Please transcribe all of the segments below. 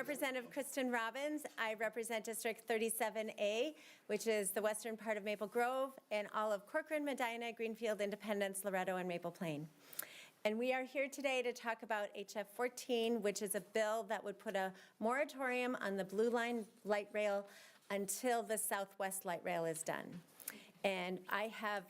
Representative Kristin Robbins. I represent District 37A, which is the western part of Maple Grove, and all of Corcoran, Medina, Greenfield, Independence, Loretto, and Maple Plain. And we are here today to talk about HF 14, which is a bill that would put a moratorium on the Blue Line light rail until the Southwest light rail is done. And I have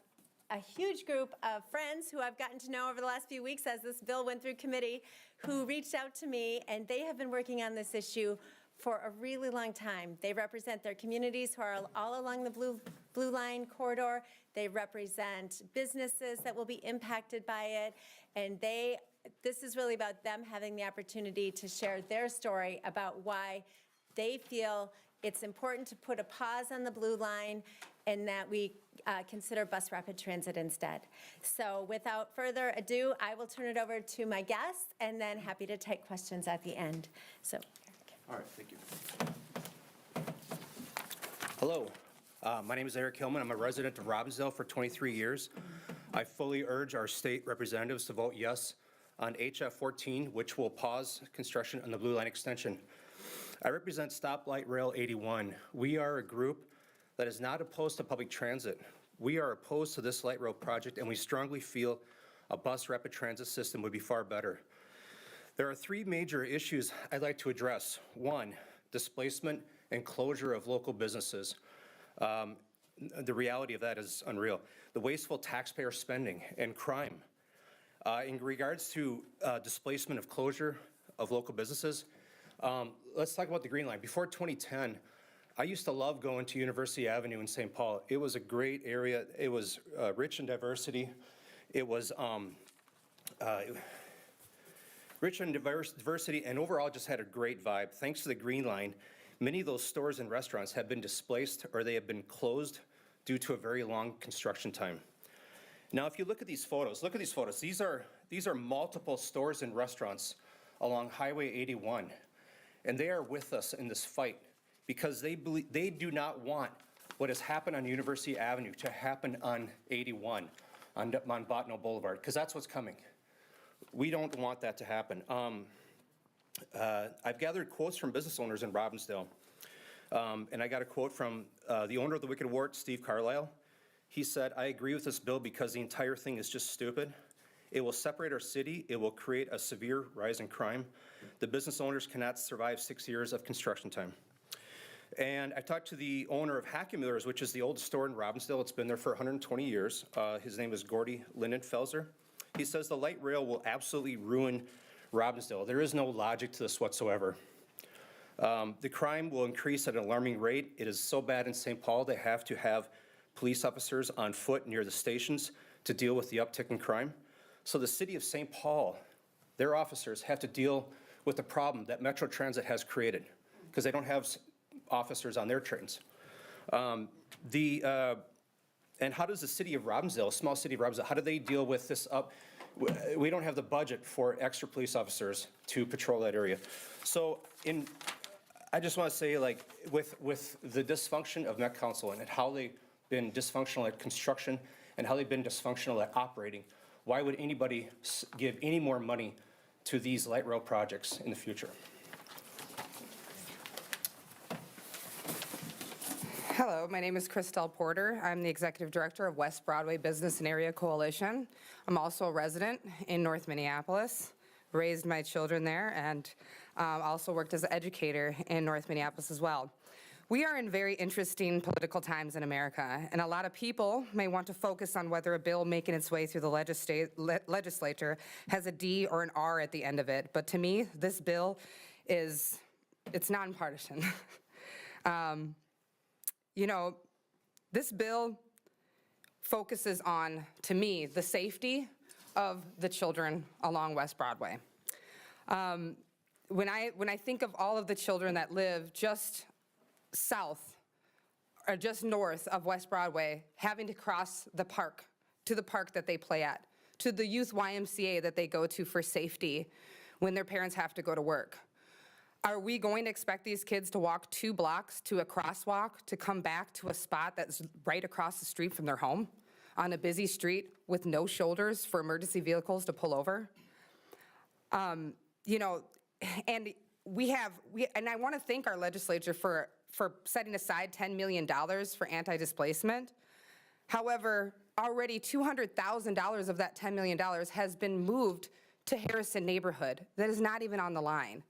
a huge group of friends who I've gotten to know over the last few weeks as this bill went through committee who reached out to me, and they have been working on this issue for a really long time. They represent their communities who are all along the Blue Line corridor. They represent businesses that will be impacted by it, and this is really about them having the opportunity to share their story about why they feel it's important to put a pause on the Blue Line and that we consider bus rapid transit instead. So without further ado, I will turn it over to my guests and then happy to take questions at the end. So, Eric. All right, thank you. Hello, my name is Eric Hillman. I'm a resident of Robbinsdale for 23 years. I fully urge our state representatives to vote yes on HF 14, which will pause construction on the Blue Line extension. I represent Stoplight Rail 81. We are a group that is not opposed to public transit. We are opposed to this light rail project, and we strongly feel a bus rapid transit system would be far better. There are three major issues I'd like to address. One, displacement and closure of local businesses. The reality of that is unreal. The wasteful taxpayer spending and crime. In regards to displacement of closure of local businesses, let's talk about the Green Line. Before 2010, I used to love going to University Avenue in St. Paul. It was a great area. It was rich in diversity. It was rich in diversity and overall just had a great vibe. Thanks to the Green Line, many of those stores and restaurants have been displaced or they have been closed due to a very long construction time. Now, if you look at these photos, look at these photos. These are multiple stores and restaurants along Highway 81, and they are with us in this fight because they do not want what has happened on University Avenue to happen on 81, on Bottineau Boulevard, because that's what's coming. We don't want that to happen. I've gathered quotes from business owners in Robbinsdale, and I got a quote from the owner of the Wicked Wart, Steve Carlisle. He said, "I agree with this bill because the entire thing is just stupid. It will separate our city. It will create a severe rise in crime. The business owners cannot survive 6 years of construction time." And I talked to the owner of Hackey Millers, which is the oldest store in Robbinsdale. It's been there for 120 years. His name is Gordy Lindenfelser. He says the light rail will absolutely ruin Robbinsdale. There is no logic to this whatsoever. The crime will increase at an alarming rate. It is so bad in St. Paul they have to have police officers on foot near the stations to deal with the uptick in crime. So the city of St. Paul, their officers have to deal with the problem that Metro Transit has created because they don't have officers on their trains. And how does the city of Robbinsdale, a small city of Robbinsdale, how do they deal with this up? We don't have the budget for extra police officers to patrol that area. So I just want to say, like, with the dysfunction of Met Council and how they've been dysfunctional at construction and how they've been dysfunctional at operating, why would anybody give any more money to these light rail projects in the future? Hello, my name is Christelle Porter. I'm the Executive Director of West Broadway Business and Area Coalition. I'm also a resident in North Minneapolis, raised my children there, and also worked as an educator in North Minneapolis as well. We are in very interesting political times in America, and a lot of people may want to focus on whether a bill making its way through the legislature has a D or an R at the end of it. But to me, this bill it's nonpartisan. You know, this bill focuses on, to me, the safety of the children along West Broadway. When I think of all of the children that live just south or just north of West Broadway, having to cross the park, to the park that they play at, to the youth YMCA that they go to for safety when their parents have to go to work. Are we going to expect these kids to walk 2 blocks to a crosswalk to come back to a spot that's right across the street from their home on a busy street with no shoulders for emergency vehicles to pull over? You know, and and I want to thank our legislature for setting aside $10 million for anti-displacement. However, already $200,000 of that $10 million has been moved to Harrison neighborhood. That is not even on the line.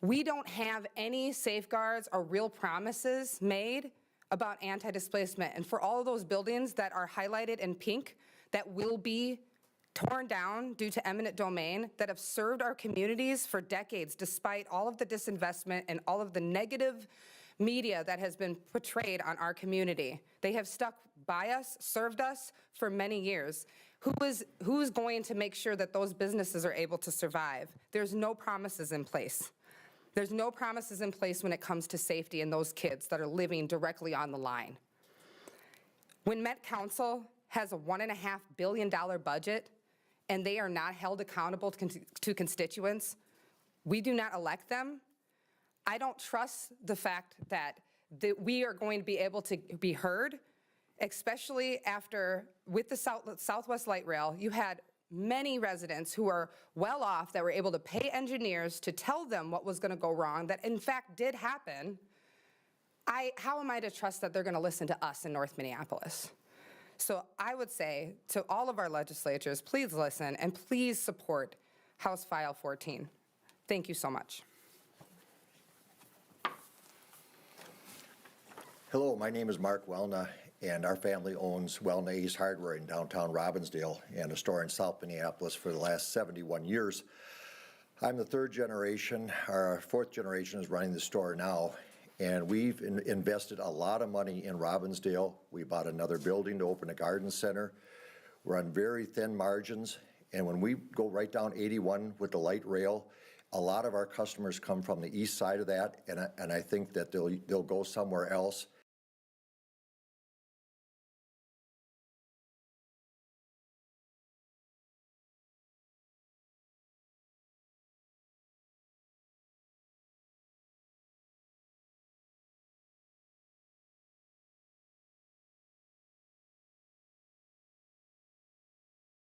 We don't have any safeguards or real promises made about anti-displacement. And for all of those buildings that are highlighted in pink that will be torn down due to eminent domain, that have served our communities for decades despite all of the disinvestment and all of the negative media that has been portrayed on our community. They have stuck by us, served us for many years. Who's going to make sure that those businesses are able to survive? There's no promises in place. There's no promises in place when it comes to safety and those kids that are living directly on the line. When Met Council has a $1.5 billion budget and they are not held accountable to constituents, we do not elect them. I don't trust the fact that we are going to be able to be heard, especially after, with the Southwest Light Rail, you had many residents who are well off that were able to pay engineers to tell them what was going to go wrong, that in fact did happen. How am I to trust that they're going to listen to us in North Minneapolis? So I would say to all of our legislatures, please listen and please support House File 14. Thank you so much. Hello, my name is Mark Wellna, and our family owns Wellna Ace Hardware in downtown Robbinsdale and a store in South Minneapolis for the last 71 years. I'm the third generation. Our fourth generation is running the store now, and we've invested a lot of money in Robbinsdale. We bought another building to open a garden center. We're on very thin margins, and when we go right down 81 with the light rail, a lot of our customers come from the east side of that, and I think that they'll go somewhere else.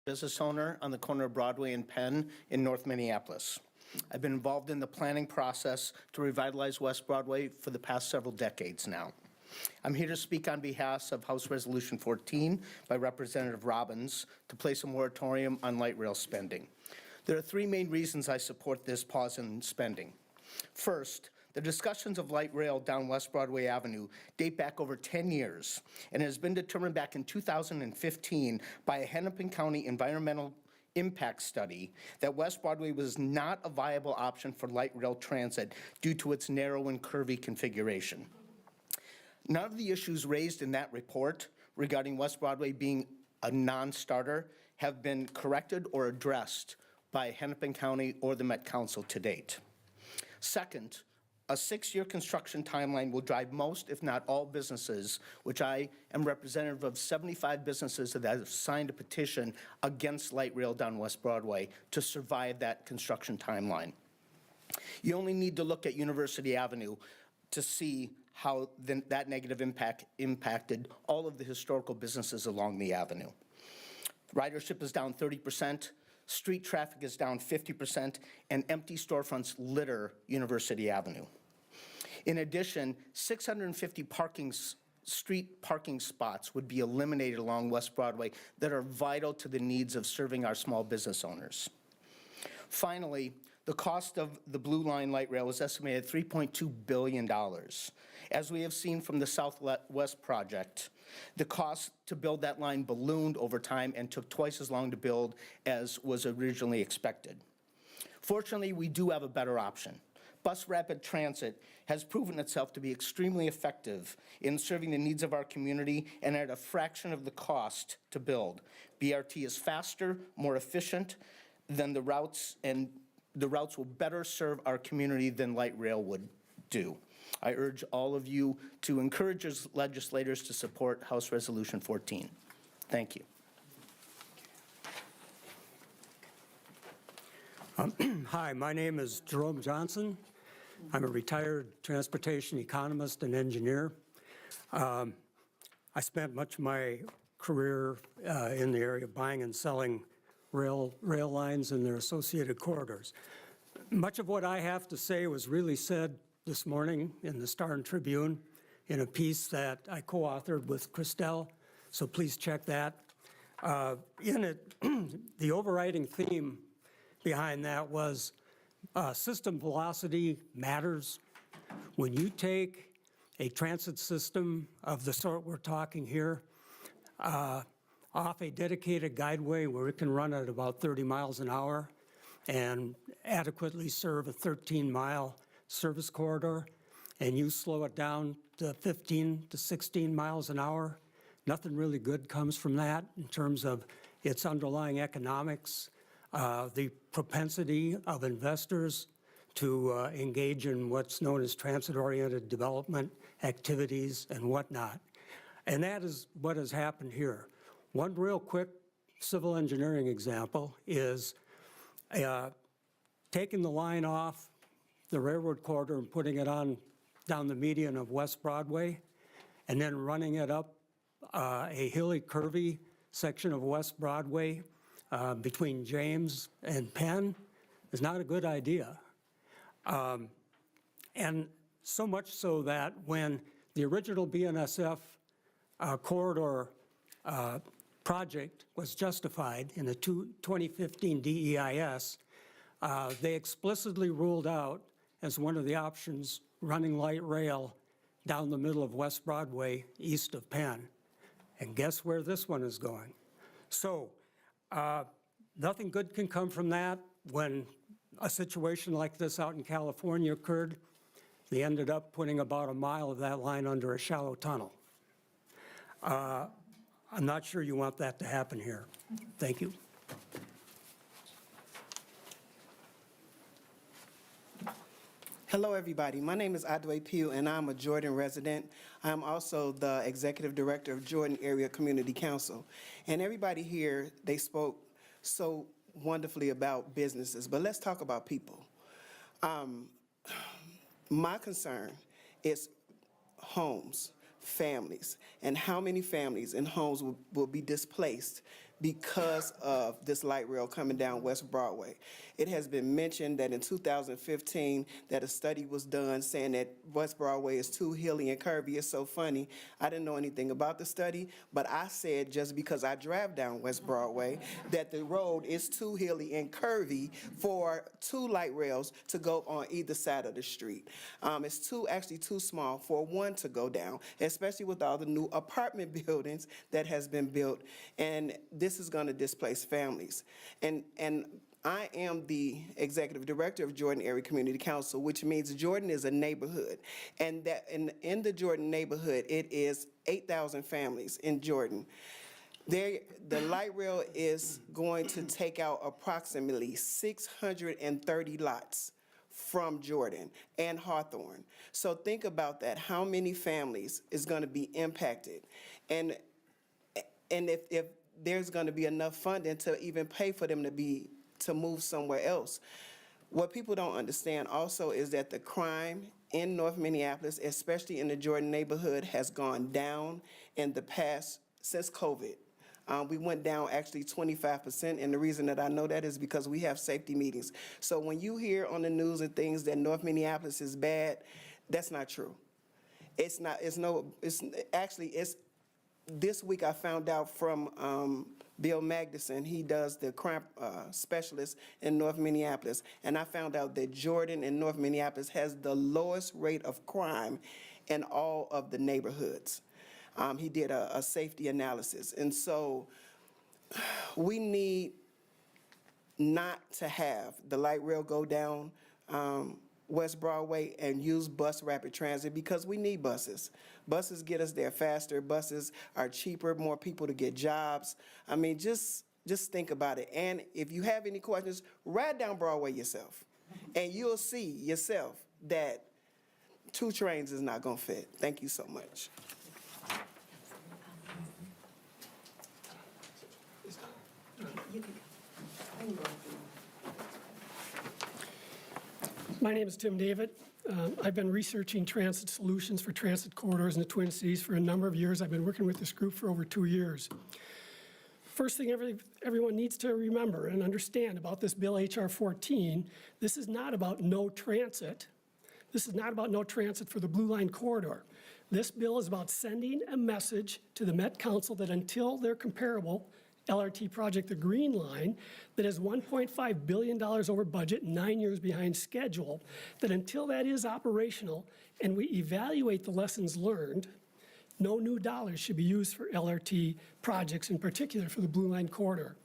Business owner on the corner of Broadway and Penn in North Minneapolis. I've been involved in the planning process to revitalize West Broadway for the past several decades now. I'm here to speak on behalf of House Resolution 14 by Representative Robbins to place a moratorium on light rail spending. There are three main reasons I support this pause in spending. First, the discussions of light rail down West Broadway Avenue date back over 10 years, and it has been determined back in 2015 by a Hennepin County environmental impact study that West Broadway was not a viable option for light rail transit due to its narrow and curvy configuration. None of the issues raised in that report regarding West Broadway being a non-starter have been corrected or addressed by Hennepin County or the Met Council to date. Second, a 6-year construction timeline will drive most, if not all, businesses, which I am representative of 75 businesses that have signed a petition against light rail down West Broadway to survive that construction timeline. You only need to look at University Avenue to see how that negative impact impacted all of the historical businesses along the avenue. Ridership is down 30%. Street traffic is down 50%, and empty storefronts litter University Avenue. In addition, 650 street parking spots would be eliminated along West Broadway that are vital to the needs of serving our small business owners. Finally, the cost of the Blue Line light rail is estimated at $3.2 billion. As we have seen from the Southwest project, the cost to build that line ballooned over time and took twice as long to build as was originally expected. Fortunately, we do have a better option. Bus rapid transit has proven itself to be extremely effective in serving the needs of our community and at a fraction of the cost to build. BRT is faster, more efficient than the routes, and the routes will better serve our community than light rail would do. I urge all of you to encourage legislators to support House Resolution 14. Thank you. Hi, my name is Jerome Johnson. I'm a retired transportation economist and engineer. I spent much of my career in the area of buying and selling rail lines and their associated corridors. Much of what I have to say was really said this morning in the Star and Tribune in a piece that I co-authored with Kristel, so please check that. In it, the overriding theme behind that was system velocity matters. When you take a transit system of the sort we're talking here off a dedicated guideway where it can run at about 30 miles an hour and adequately serve a 13-mile service corridor, and you slow it down to 15 to 16 miles an hour, nothing really good comes from that in terms of its underlying economics, the propensity of investors to engage in what's known as transit-oriented development activities and whatnot. And that is what has happened here. One real quick civil engineering example is taking the line off the railroad corridor and putting it on down the median of West Broadway, and then running it up a hilly, curvy section of West Broadway between James and Penn is not a good idea. And so much so that when the original BNSF corridor project was justified in the 2015 DEIS, they explicitly ruled out as one of the options running light rail down the middle of West Broadway east of Penn. And guess where this one is going? So nothing good can come from that. When a situation like this out in California occurred, they ended up putting about a mile of that line under a shallow tunnel. I'm not sure you want that to happen here. Thank you. Hello, everybody. My name is Adway Pugh, and I'm a Jordan resident. I'm also the Executive Director of Jordan Area Community Council. And everybody here, they spoke so wonderfully about businesses, but let's talk about people. My concern is homes, families, and how many families and homes will be displaced because of this light rail coming down West Broadway. It has been mentioned that in 2015 that a study was done saying that West Broadway is too hilly and curvy. It's so funny. I didn't know anything about the study, but I said just because I drive down West Broadway that the road is too hilly and curvy for 2 light rails to go on either side of the street. It's actually too small for one to go down, especially with all the new apartment buildings that has been built, and this is going to displace families. And I am the Executive Director of Jordan Area Community Council, which means Jordan is a neighborhood. And that in the Jordan neighborhood, it is 8,000 families in Jordan. The light rail is going to take out approximately 630 lots from Jordan and Hawthorne. So think about that. How many families is going to be impacted? And if there's going to be enough funding to even pay for them to move somewhere else. What people don't understand also is that the crime in North Minneapolis, especially in the Jordan neighborhood, has gone down in the past since COVID. We went down actually 25%, and the reason that I know that is because we have safety meetings. So when you hear on the news and things that North Minneapolis is bad, that's not true. It's this week I found out from Bill Magnuson. He does the crime specialist in North Minneapolis, and I found out that Jordan and North Minneapolis has the lowest rate of crime in all of the neighborhoods. He did a safety analysis, and so we need not to have the light rail go down West Broadway and use bus rapid transit, because we need buses. Buses get us there faster. Buses are cheaper, more people to get jobs. I mean, just think about it. And if you have any questions, ride down Broadway yourself, and you'll see yourself that 2 trains is not going to fit. Thank you so much. My name is Tim David. I've been researching transit solutions for transit corridors in the Twin Cities for a number of years. I've been working with this group for over 2 years. First thing everyone needs to remember and understand about this Bill HR 14, this is not about no transit. This is not about no transit for the Blue Line corridor. This bill is about sending a message to the Met Council that until their comparable LRT project, the Green Line, that is $1.5 billion over budget, 9 years behind schedule, that until that is operational and we evaluate the lessons learned, no new dollars should be used for LRT projects, in particular for the Blue Line corridor.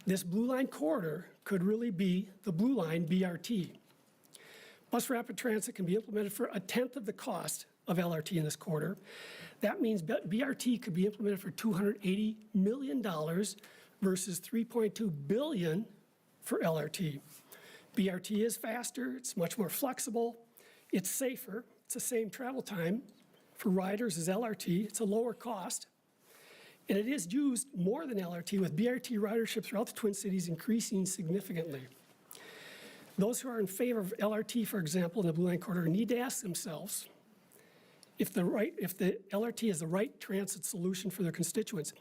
This Blue Line corridor could really be the Blue Line BRT. Bus rapid transit can be implemented for 1/10 of the cost of LRT in this corridor. That means BRT could be implemented for $280 million versus $3.2 billion for LRT. BRT is faster, it's much more flexible, it's safer, it's the same travel time for riders as LRT, it's a lower cost, and it is used more than LRT, with BRT ridership throughout the Twin Cities increasing significantly. Those who are in favor of LRT, for example, in the Blue Line corridor, need to ask themselves if the LRT is the right transit solution for their constituents.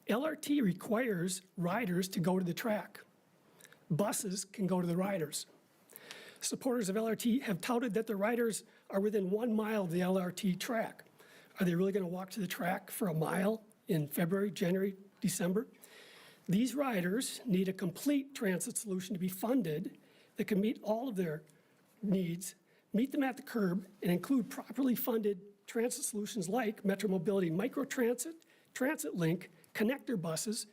LRT requires riders to go to the track. Buses can go to the riders. Supporters of LRT have touted that the riders are within 1 mile of the LRT track. Are they really going to walk to the track for a mile in February, January, December? These riders need a complete transit solution to be funded that can meet all of their needs, meet them at the curb, and include properly funded transit solutions like Metro Mobility Microtransit, Transit Link, connector buses,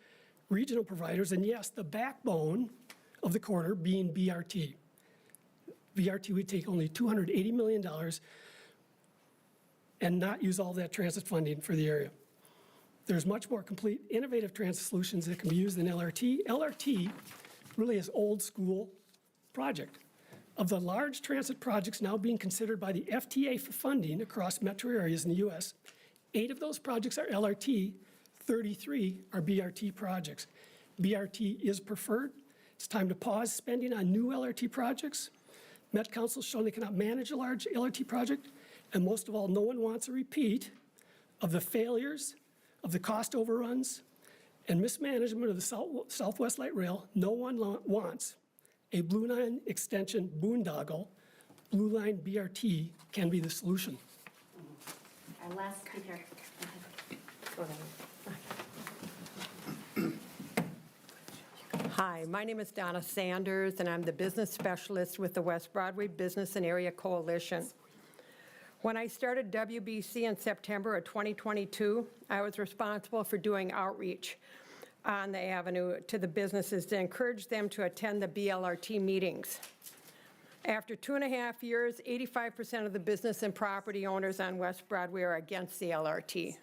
regional providers, and yes, the backbone of the corridor being BRT. BRT would take only $280 million and not use all that transit funding for the area. There's much more complete, innovative transit solutions that can be used than LRT. LRT really is old school project. Of the large transit projects now being considered by the FTA for funding across metro areas in the U.S., 8 of those projects are LRT, 33 are BRT projects. BRT is preferred. It's time to pause spending on new LRT projects. Met Council has shown they cannot manage a large LRT project, and most of all, no one wants a repeat of the failures, of the cost overruns, and mismanagement of the Southwest Light Rail. No one wants a Blue Line extension boondoggle. Blue Line BRT can be the solution. Our last speaker. Hi, my name is Donna Sanders, and I'm the business specialist with the West Broadway Business and Area Coalition. When I started WBC in September of 2022, I was responsible for doing outreach on the avenue to the businesses to encourage them to attend the BLRT meetings. After 2.5 years, 85% of the business and property owners on West Broadway are against the LRT.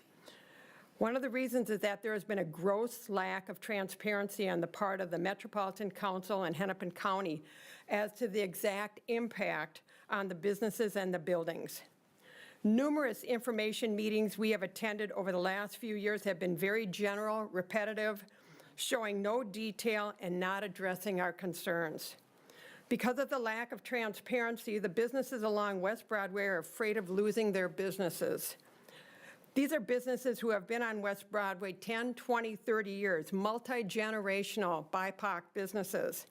One of the reasons is that there has been a gross lack of transparency on the part of the Metropolitan Council and Hennepin County as to the exact impact on the businesses and the buildings. Numerous information meetings we have attended over the last few years have been very general, repetitive, showing no detail and not addressing our concerns. Because of the lack of transparency, the businesses along West Broadway are afraid of losing their businesses. These are businesses who have been on West Broadway 10, 20, 30 years, multi-generational BIPOC businesses.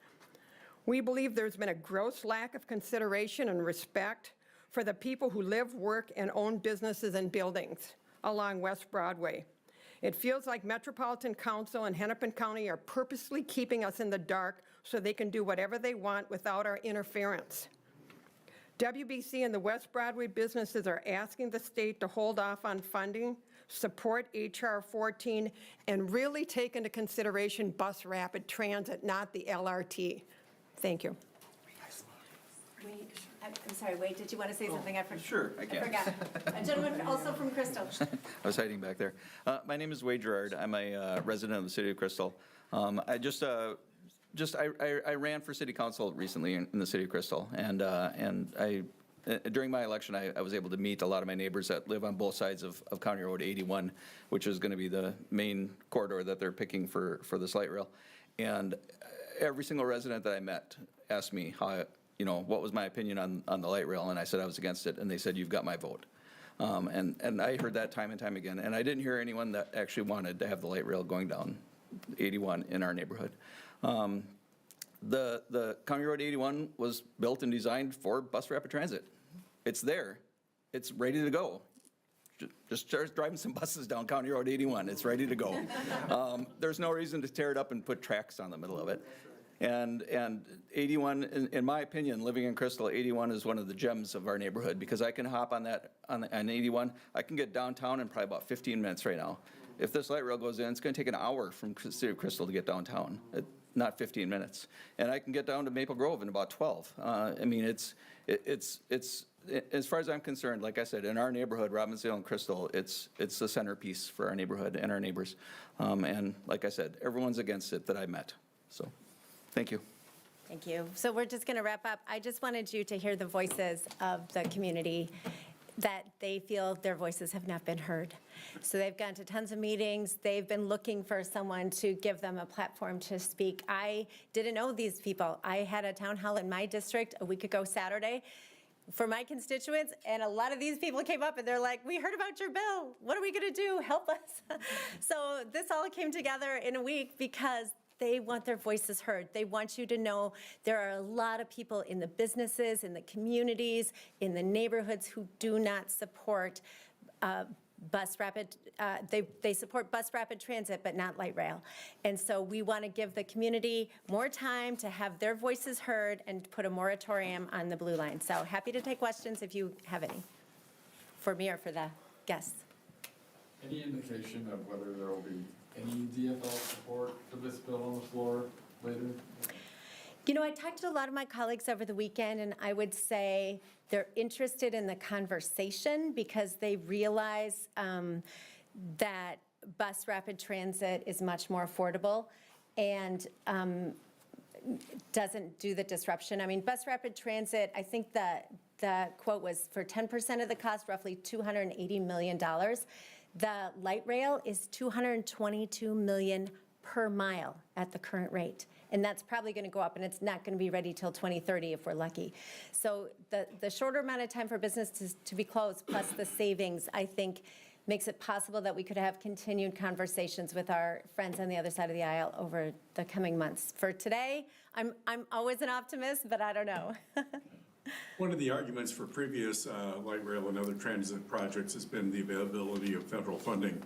We believe there's been a gross lack of consideration and respect for the people who live, work, and own businesses and buildings along West Broadway. It feels like Metropolitan Council and Hennepin County are purposely keeping us in the dark so they can do whatever they want without our interference. WBC and the West Broadway businesses are asking the state to hold off on funding, support HR 14, and really take into consideration bus rapid transit, not the LRT. Thank you. Wait, I'm sorry, Wade, did you want to say something? Sure, I can. I forgot. A gentleman also from Crystal. I was hiding back there. My name is Wade Gerard. I'm a resident of the city of Crystal. I ran for city council recently in the city of Crystal, and during my election, I was able to meet a lot of my neighbors that live on both sides of County Road 81, which is going to be the main corridor that they're picking for this light rail. And every single resident that I met asked me what was my opinion on the light rail, and I said I was against it, and they said, "You've got my vote." And I heard that time and time again, and I didn't hear anyone that actually wanted to have the light rail going down 81 in our neighborhood. The County Road 81 was built and designed for bus rapid transit. It's there. It's ready to go. Just start driving some buses down County Road 81. It's ready to go. There's no reason to tear it up and put tracks on the middle of it. And 81, in my opinion, living in Crystal, 81 is one of the gems of our neighborhood because I can hop on 81. I can get downtown in probably about 15 minutes right now. If this light rail goes in, it's going to take an hour from the city of Crystal to get downtown, not 15 minutes. And I can get down to Maple Grove in about 12. I mean, it's as far as I'm concerned, like I said, in our neighborhood, Robbinsdale and Crystal, it's the centerpiece for our neighborhood and our neighbors. And like I said, everyone's against it that I met. So, thank you. Thank you. So we're just going to wrap up. I just wanted you to hear the voices of the community that they feel their voices have not been heard. So they've gone to tons of meetings. They've been looking for someone to give them a platform to speak. I didn't know these people. I had a town hall in my district a week ago Saturday for my constituents, and a lot of these people came up and they're like, we heard about your bill. What are we going to do? Help us. So this all came together in a week because they want their voices heard. They want you to know there are a lot of people in the businesses, in the communities, in the neighborhoods who do not support they support bus rapid transit, but not light rail. And so we want to give the community more time to have their voices heard and put a moratorium on the blue line. So happy to take questions if you have any, for me or for the guests. Any indication of whether there will be any DFL support for this bill on the floor later? You know, I talked to a lot of my colleagues over the weekend, and I would say they're interested in the conversation because they realize that bus rapid transit is much more affordable and doesn't do the disruption. I mean, bus rapid transit, I think the quote was for 10% of the cost, roughly $280 million. The light rail is $222 million per mile at the current rate. And that's probably going to go up, and it's not going to be ready till 2030 if we're lucky. So the shorter amount of time for business to be closed, plus the savings, I think, makes it possible that we could have continued conversations with our friends on the other side of the aisle over the coming months. For today, I'm always an optimist, but I don't know. One of the arguments for previous light rail and other transit projects has been the availability of federal funding.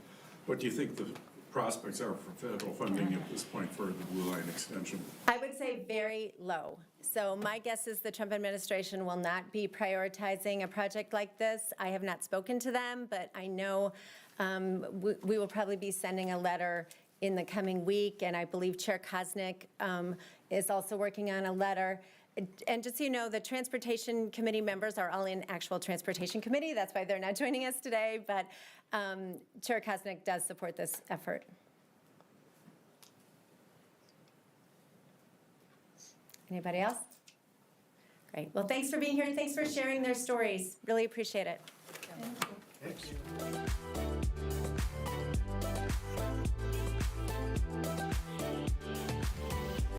What do you think the prospects are for federal funding at this point for the Blue Line extension? I would say very low. So my guess is the Trump administration will not be prioritizing a project like this. I have not spoken to them, but I know we will probably be sending a letter in the coming week, and I believe Chair Kosnick is also working on a letter. And just so you know, the Transportation Committee members are all in actual Transportation Committee. That's why they're not joining us today, but Chair Kosnick does support this effort. Anybody else? Great. Well, thanks for being here. Thanks for sharing their stories. Really appreciate it.